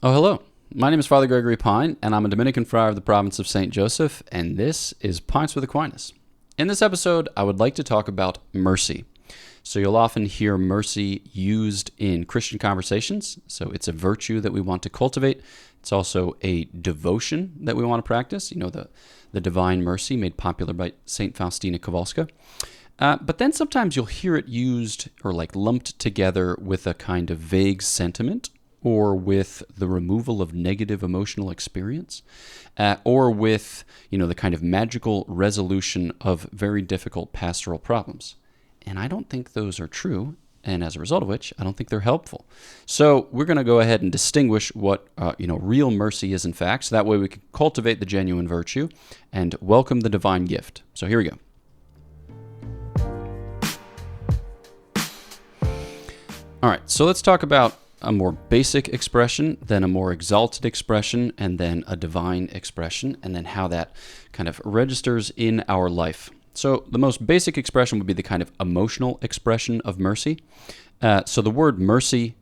Oh, hello. My name is Father Gregory Pine, and I'm a Dominican friar of the province of St. Joseph, and this is Pints with Aquinas. In this episode, I would like to talk about mercy. So you'll often hear mercy used in Christian conversations. So it's a virtue that we want to cultivate. It's also a devotion that we want to practice. You know, the divine mercy made popular by St. Faustina Kowalska. But then sometimes you'll hear it used or like lumped together with a kind of vague sentiment, or with the removal of negative emotional experience, or with, the kind of magical resolution of very difficult pastoral problems. And I don't think those are true, and as a result of which, I don't think they're helpful. So we're going to go ahead and distinguish what, real mercy is in fact, so that way we can cultivate the genuine virtue and welcome the divine gift. So here we go. All right, so let's talk about a more basic expression, then a more exalted expression, and then a divine expression, and then how that kind of registers in our life. So the most basic expression would be the kind of emotional expression of mercy. So the word mercy,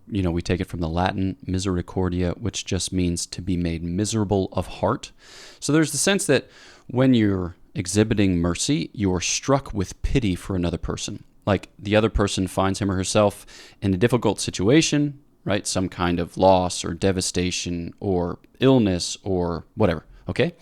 we take it from the Latin misericordia, which just means to be made miserable of heart. So there's the sense that when you're exhibiting mercy, you're struck with pity for another person. Like the other person finds him or herself in a difficult situation, right? Some kind of loss or devastation or illness or whatever, okay?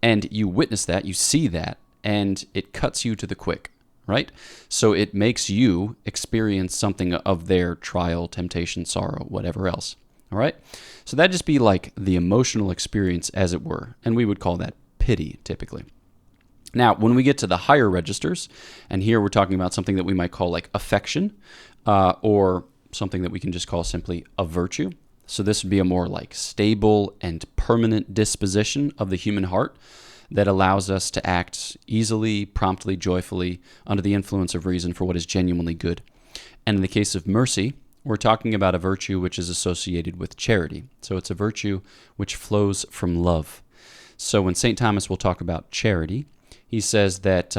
And you witness that, you see that, and it cuts you to the quick, right? So it makes you experience something of their trial, temptation, sorrow, whatever else, all right? So that'd just be like the emotional experience, as it were, and we would call that pity typically. Now, when we get to the higher registers, and here we're talking about something that we might call like affection, or something that we can just call simply a virtue. So this would be a more like stable and permanent disposition of the human heart that allows us to act easily, promptly, joyfully, under the influence of reason for what is genuinely good. And in the case of mercy, we're talking about a virtue which is associated with charity. So it's a virtue which flows from love. So when St. Thomas will talk about charity, he says that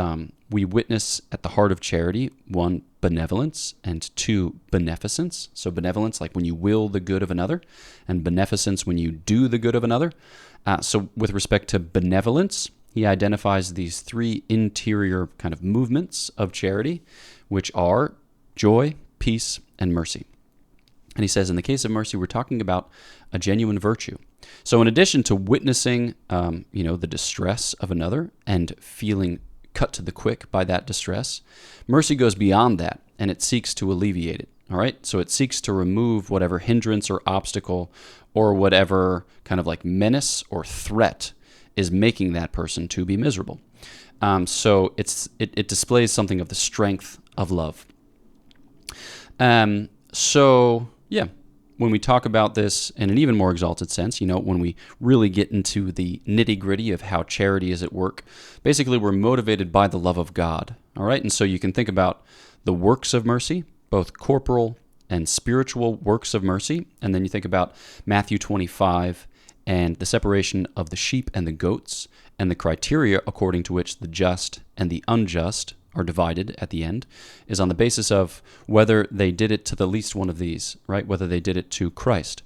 we witness at the heart of charity, one, benevolence, and two, beneficence. So benevolence, like when you will the good of another, and beneficence, when you do the good of another. So with respect to benevolence, he identifies these three interior kind of movements of charity, which are joy, peace, and mercy. And he says in the case of mercy, we're talking about a genuine virtue. So in addition to witnessing, the distress of another and feeling cut to the quick by that distress, mercy goes beyond that, and it seeks to alleviate it, all right? So it seeks to remove whatever hindrance or obstacle or whatever kind of like menace or threat is making that person to be miserable. So it displays something of the strength of love. When we talk about this in an even more exalted sense, when we really get into the nitty-gritty of how charity is at work, basically we're motivated by the love of God, all right? And so you can think about the works of mercy, both corporal and spiritual works of mercy, and then you think about Matthew 25 and the separation of the sheep and the goats, and the criteria according to which the just and the unjust are divided at the end, is on the basis of whether they did it to the least one of these, right? Whether they did it to Christ.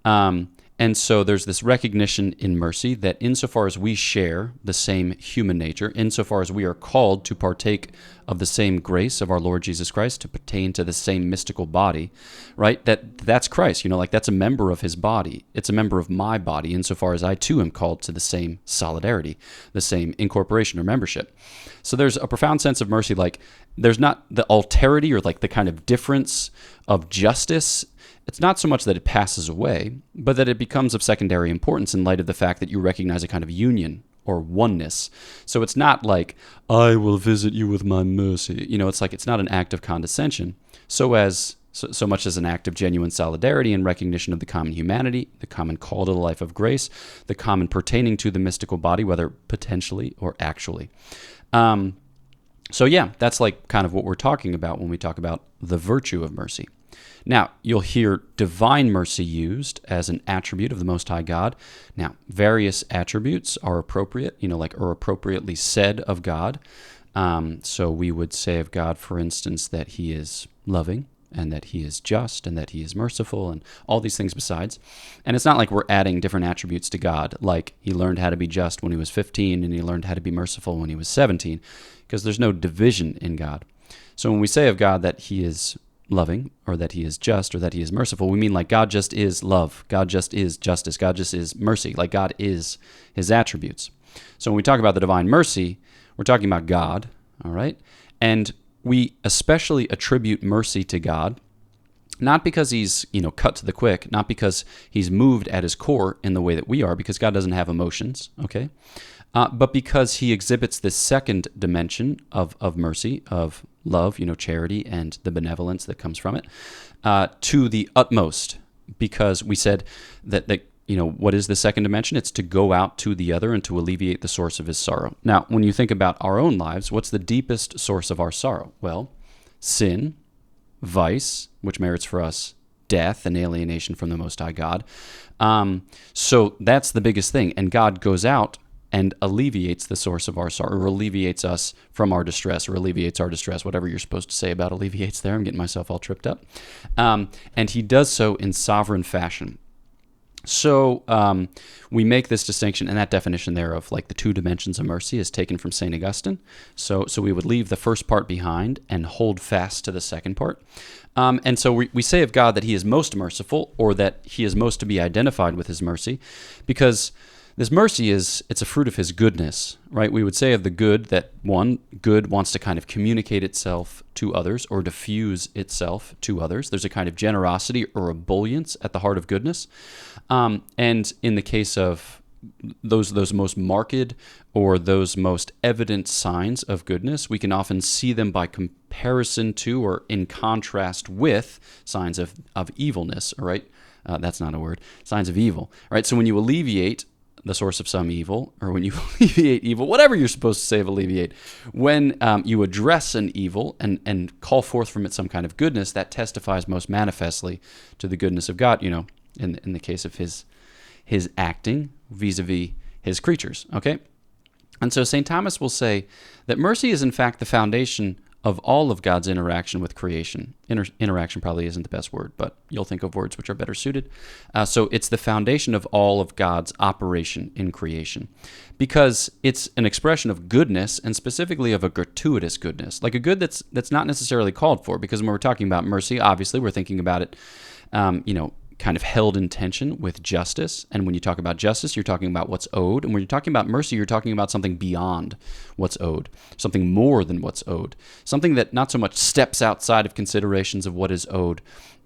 And so there's this recognition in mercy that insofar as we share the same human nature, insofar as we are called to partake of the same grace of our Lord Jesus Christ, to pertain to the same mystical body, right? That's Christ, that's a member of his body. It's a member of my body insofar as I too am called to the same solidarity, the same incorporation or membership. So there's a profound sense of mercy, like there's not the alterity or like the kind of difference of justice. It's not so much that it passes away, but that it becomes of secondary importance in light of the fact that you recognize a kind of union or oneness. So it's not like, I will visit you with my mercy. It's like it's not an act of condescension, so much as an act of genuine solidarity and recognition of the common humanity, the common call to the life of grace, the common pertaining to the mystical body, whether potentially or actually. That's like kind of what we're talking about when we talk about the virtue of mercy. Now, you'll hear divine mercy used as an attribute of the Most High God. Now, various attributes are appropriate, are appropriately said of God. So we would say of God, for instance, that he is loving, and that he is just, and that he is merciful, and all these things besides. And it's not like we're adding different attributes to God, like he learned how to be just when he was 15 and he learned how to be merciful when he was 17, because there's no division in God. So when we say of God that he is loving, or that he is just, or that he is merciful, we mean like God just is love, God just is justice, God just is mercy, like God is his attributes. So when we talk about the divine mercy, we're talking about God, all right? And we especially attribute mercy to God, not because he's, cut to the quick, not because he's moved at his core in the way that we are, because God doesn't have emotions, okay? But because he exhibits this second dimension of mercy, of love, charity, and the benevolence that comes from it, to the utmost. Because we said that what is the second dimension? It's to go out to the other and to alleviate the source of his sorrow. Now, when you think about our own lives, what's the deepest source of our sorrow? Well, sin, vice, which merits for us death and alienation from the Most High God. So that's the biggest thing. And God goes out and alleviates the source of our sorrow, or alleviates us from our distress, or alleviates our distress, whatever you're supposed to say about alleviates there. I'm getting myself all tripped up. And he does so in sovereign fashion. So we make this distinction, and that definition there of like the two dimensions of mercy is taken from St. Augustine. So we would leave the first part behind and hold fast to the second part. And so we say of God that he is most merciful, or that he is most to be identified with his mercy, because this mercy it's a fruit of his goodness, right? We would say of the good that good wants to kind of communicate itself to others or diffuse itself to others. There's a kind of generosity or ebullience at the heart of goodness. And in the case of those most marked or those most evident signs of goodness, we can often see them by comparison to or in contrast with signs of evilness, all right? That's not a word. Signs of evil, right? So when you alleviate the source of some evil, or when you alleviate evil, whatever you're supposed to say of alleviate, when you address an evil and call forth from it some kind of goodness, that testifies most manifestly to the goodness of God, in the case of his acting vis-a-vis his creatures, okay? And so St. Thomas will say that mercy is in fact the foundation of all of God's interaction with creation. Interaction probably isn't the best word, but you'll think of words which are better suited. So it's the foundation of all of God's operation in creation, because it's an expression of goodness, and specifically of a gratuitous goodness, like a good that's not necessarily called for, because when we're talking about mercy, obviously we're thinking about it, kind of held in tension with justice. And when you talk about justice, you're talking about what's owed. And when you're talking about mercy, you're talking about something beyond what's owed, something more than what's owed, something that not so much steps outside of considerations of what is owed,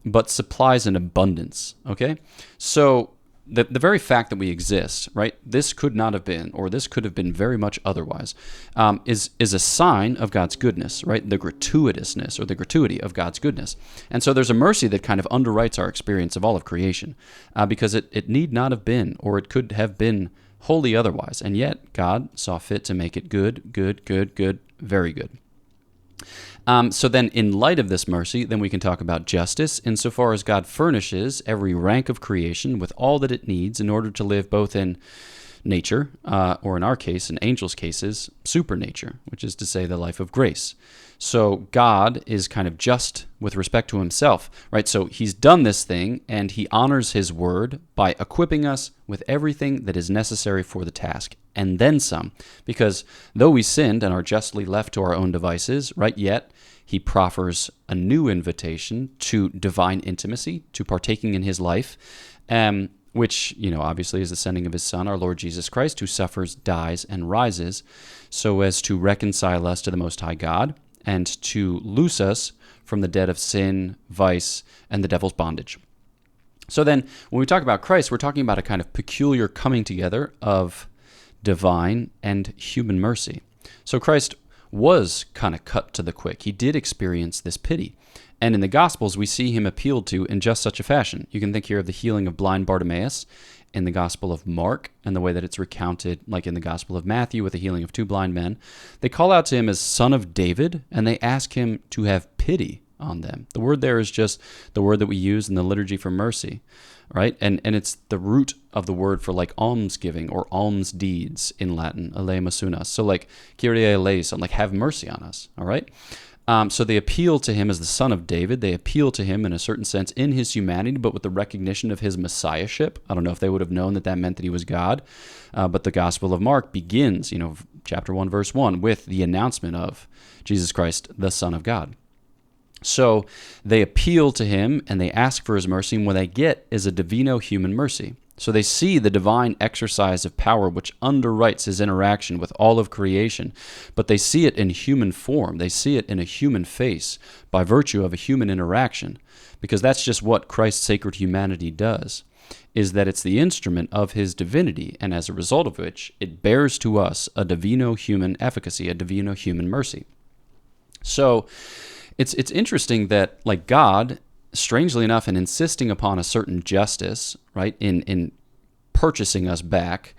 but supplies an abundance, okay? So the very fact that we exist, right, this could not have been, or this could have been very much otherwise, is a sign of God's goodness, right, the gratuitousness or the gratuity of God's goodness. And so there's a mercy that kind of underwrites our experience of all of creation, because it need not have been, or it could have been wholly otherwise, and yet God saw fit to make it good, very good. So then, in light of this mercy, then we can talk about justice, insofar as God furnishes every rank of creation with all that it needs in order to live both in nature, or in our case, in angels' cases, supernature, which is to say the life of grace. So God is kind of just with respect to himself, right? So he's done this thing, and he honors his word by equipping us with everything that is necessary for the task, and then some. Because though we sinned and are justly left to our own devices, right, yet he proffers a new invitation to divine intimacy, to partaking in his life, which, obviously is the sending of his Son, our Lord Jesus Christ, who suffers, dies, and rises, so as to reconcile us to the Most High God, and to loose us from the debt of sin, vice, and the devil's bondage. So then, when we talk about Christ, we're talking about a kind of peculiar coming together of divine and human mercy. So Christ was kind of cut to the quick. He did experience this pity. And in the Gospels, we see him appealed to in just such a fashion. You can think here of the healing of blind Bartimaeus in the Gospel of Mark, and the way that it's recounted, like in the Gospel of Matthew with the healing of two blind men. They call out to him as Son of David, and they ask him to have pity on them. The word there is just the word that we use in the liturgy for mercy, right? And it's the root of the word for like almsgiving or alms deeds in Latin, eleemosuna. So like Kyrie eleison, like have mercy on us, all right? So they appeal to him as the son of David. They appeal to him in a certain sense in his humanity, but with the recognition of his messiahship. I don't know if they would have known that that meant that he was God, but the Gospel of Mark begins, chapter 1, verse 1, with the announcement of Jesus Christ, the Son of God. So they appeal to him and they ask for his mercy, and what they get is a divino-human mercy. So they see the divine exercise of power which underwrites his interaction with all of creation, but they see it in human form. They see it in a human face by virtue of a human interaction, because that's just what Christ's sacred humanity does, is that it's the instrument of his divinity, and as a result of which, it bears to us a divino-human efficacy, a divino-human mercy. So it's interesting that, like, God, strangely enough, in insisting upon a certain justice, right, in purchasing us back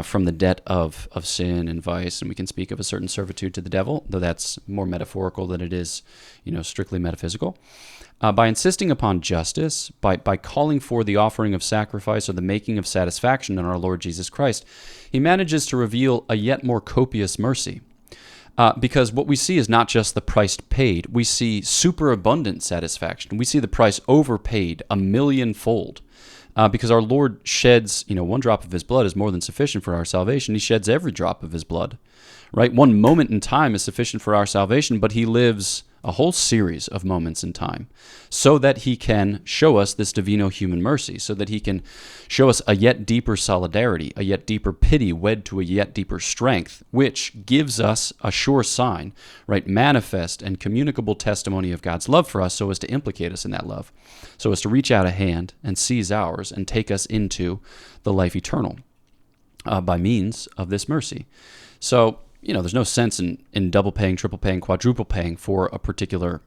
from the debt of sin and vice, and we can speak of a certain servitude to the devil, though that's more metaphorical than it is, strictly metaphysical. By insisting upon justice, by calling for the offering of sacrifice or the making of satisfaction in our Lord Jesus Christ, he manages to reveal a yet more copious mercy. Because what we see is not just the price paid. We see superabundant satisfaction. We see the price overpaid 1,000,000-fold. Because our Lord sheds, one drop of his blood is more than sufficient for our salvation. He sheds every drop of his blood, right? One moment in time is sufficient for our salvation, but he lives a whole series of moments in time so that he can show us this divino-human mercy, so that he can show us a yet deeper solidarity, a yet deeper pity wed to a yet deeper strength, which gives us a sure sign, right, manifest and communicable testimony of God's love for us so as to implicate us in that love, so as to reach out a hand and seize ours and take us into the life eternal by means of this mercy. So, there's no sense in double paying, triple paying, quadruple paying for a particular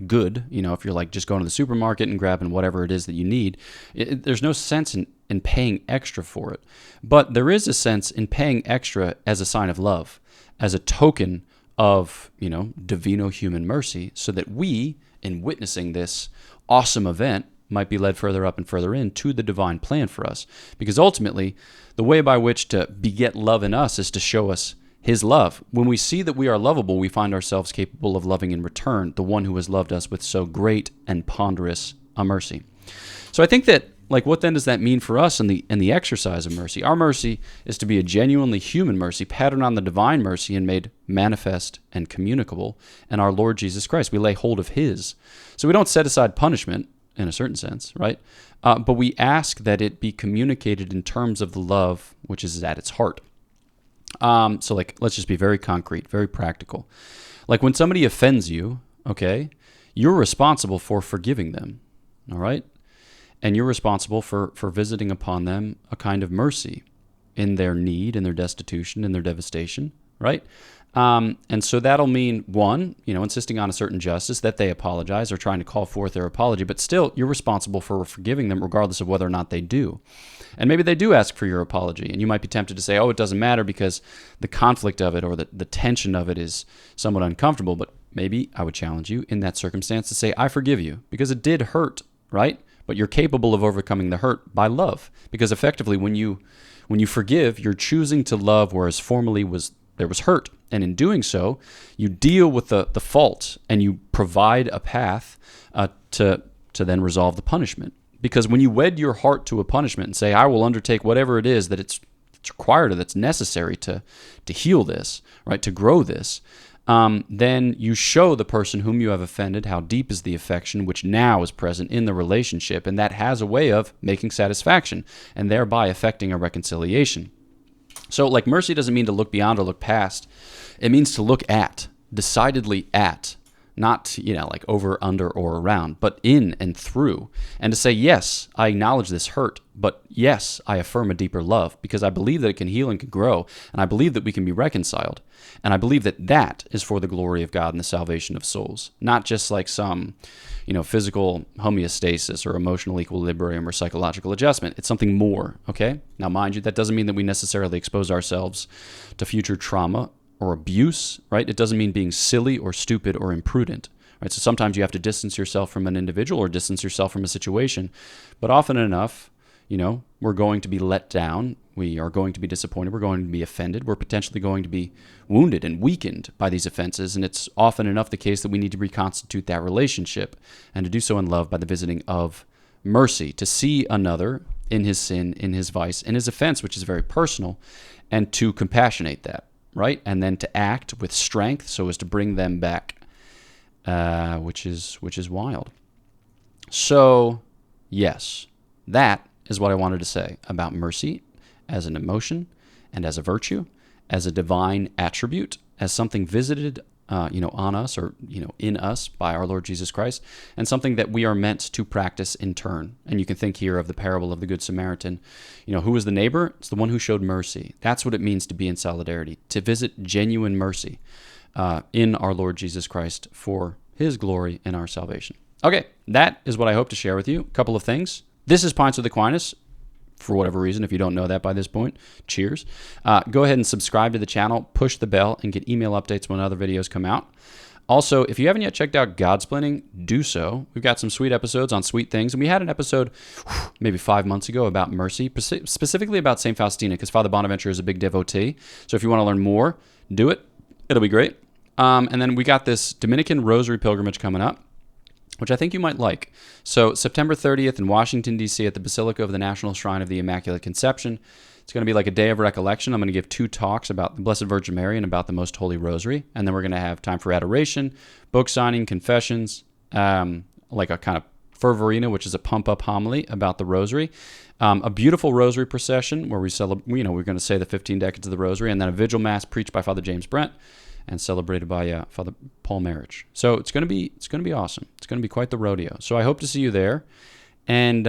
good. If you're like just going to the supermarket and grabbing whatever it is that you need, there's no sense in paying extra for it. But there is a sense in paying extra as a sign of love, as a token of, divino-human mercy, so that we, in witnessing this awesome event, might be led further up and further into the divine plan for us. Because ultimately, the way by which to beget love in us is to show us his love. When we see that we are lovable, we find ourselves capable of loving in return the one who has loved us with so great and ponderous a mercy. So I think that, what then does that mean for us in the exercise of mercy? Our mercy is to be a genuinely human mercy, patterned on the divine mercy and made manifest and communicable in our Lord Jesus Christ. We lay hold of his. So we don't set aside punishment in a certain sense, right? But we ask that it be communicated in terms of the love which is at its heart. So let's just be very concrete, very practical. Like when somebody offends you, okay, you're responsible for forgiving them, all right? And you're responsible for visiting upon them a kind of mercy in their need, in their destitution, in their devastation, right? And so that'll mean, one, insisting on a certain justice, that they apologize or trying to call forth their apology, but still you're responsible for forgiving them regardless of whether or not they do. And maybe they do ask for your apology, and you might be tempted to say, it doesn't matter because the conflict of it or the tension of it is somewhat uncomfortable. But maybe I would challenge you in that circumstance to say, I forgive you, because it did hurt, right? But you're capable of overcoming the hurt by love, because effectively when you forgive, you're choosing to love, whereas formerly there was hurt. And in doing so, you deal with the fault and you provide a path to then resolve the punishment. Because when you wed your heart to a punishment and say, I will undertake whatever it is that it's required or that's necessary to heal this, right, to grow this, then you show the person whom you have offended how deep is the affection which now is present in the relationship, and that has a way of making satisfaction and thereby effecting a reconciliation. So, mercy doesn't mean to look beyond or look past. It means to look at, decidedly at, not, over, under, or around, but in and through. And to say, yes, I acknowledge this hurt, but yes, I affirm a deeper love, because I believe that it can heal and can grow, and I believe that we can be reconciled. And I believe that that is for the glory of God and the salvation of souls, not just like some, physical homeostasis or emotional equilibrium or psychological adjustment. It's something more, okay? Now, mind you, that doesn't mean that we necessarily expose ourselves to future trauma or abuse, right? It doesn't mean being silly or stupid or imprudent, right? So sometimes you have to distance yourself from an individual or distance yourself from a situation, but often enough, we're going to be let down We are going to be disappointed. We're going to be offended. We're potentially going to be wounded and weakened by these offenses. And it's often enough the case that we need to reconstitute that relationship, and to do so in love by the visiting of mercy, to see another in his sin, in his vice, in his offense, which is very personal, and to compassionate that, right? And then to act with strength so as to bring them back, which is wild. So, yes, that is what I wanted to say about mercy as an emotion and as a virtue, as a divine attribute, as something visited on us, or in us by our Lord Jesus Christ, and something that we are meant to practice in turn. And you can think here of the parable of the Good Samaritan. Who was the neighbor? It's the one who showed mercy. That's what it means to be in solidarity, to visit genuine mercy in our Lord Jesus Christ for his glory and our salvation. Okay, that is what I hope to share with you. A couple of things. This is Pints with Aquinas. For whatever reason, if you don't know that by this point, cheers. Go ahead and subscribe to the channel, push the bell, and get email updates when other videos come out. Also, if you haven't yet checked out Godsplaining, do so. We've got some sweet episodes on sweet things, and we had an episode maybe 5 months ago about mercy, specifically about St. Faustina, because Father Bonaventure is a big devotee. So if you want to learn more, do it. It'll be great. And then we got this Dominican Rosary pilgrimage coming up, which I think you might like. So September 30th in Washington, D.C. at the Basilica of the National Shrine of the Immaculate Conception. It's going to be like a day of recollection. I'm going to give 2 talks about the Blessed Virgin Mary and about the Most Holy Rosary. And then we're going to have time for adoration, book signing, confessions, like a kind of fervorina, which is a pump-up homily about the Rosary. A beautiful Rosary procession where we celebrate, we're going to say the 15 decades of the Rosary, and then a vigil mass preached by Father James Brent and celebrated by Father Paul Marriage. So it's going to be awesome. It's going to be quite the rodeo. So I hope to see you there. And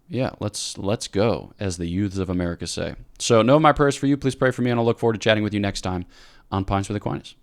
let's go, as the youths of America say. So know my prayers for you. Please pray for me, and I'll look forward to chatting with you next time on Pints with Aquinas.